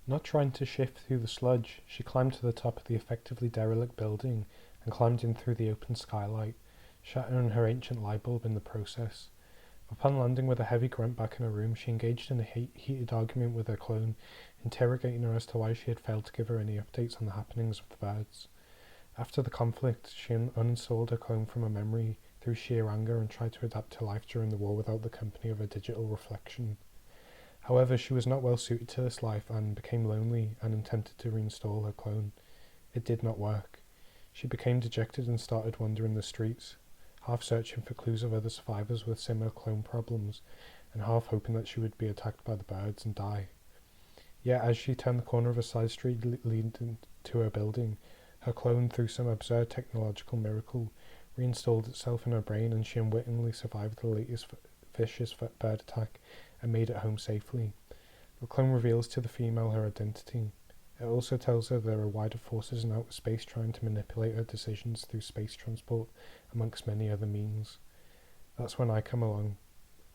Not trying to shift through the sludge, she climbed to the top of the effectively derelict building and climbed in through the open skylight, shattering her ancient light bulb in the process. Upon landing with a heavy grunt back in her room, she engaged in a heated argument with her clone, interrogating her as to why she had failed to give her any updates on the happenings of the birds. After the conflict, she uninstalled her clone from her memory through sheer anger and tried to adapt to life during the war without the company of a digital reflection. However, she was not well suited to this life and became lonely and attempted to reinstall her clone. It did not work. She became dejected and started wandering the streets, half searching for clues of other survivors with similar clone problems, and half hoping that she would be attacked by the birds and die. Yet as she turned the corner of a side street leading to her building, her clone, through some absurd technological miracle, reinstalled itself in her brain, and she unwittingly survived the latest vicious bird attack and made it home safely. The clone reveals to the female her identity. It also tells her there are wider forces in outer space trying to manipulate her decisions through space transport, amongst many other means. That's when I come along.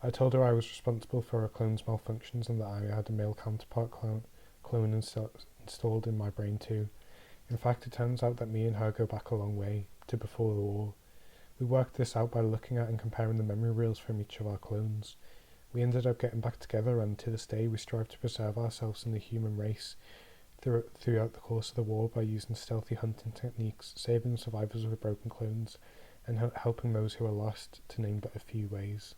I told her I was responsible for her clone's malfunctions and that I had a male counterpart clone installed in my brain too. In fact, it turns out that me and her go back a long way, to before the war. We worked this out by looking at and comparing the memory reels from each of our clones. We ended up getting back together, and to this day we strive to preserve ourselves and the human race throughout the course of the war by using stealthy hunting techniques, saving survivors with broken clones, and helping those who are lost, to name but a few ways.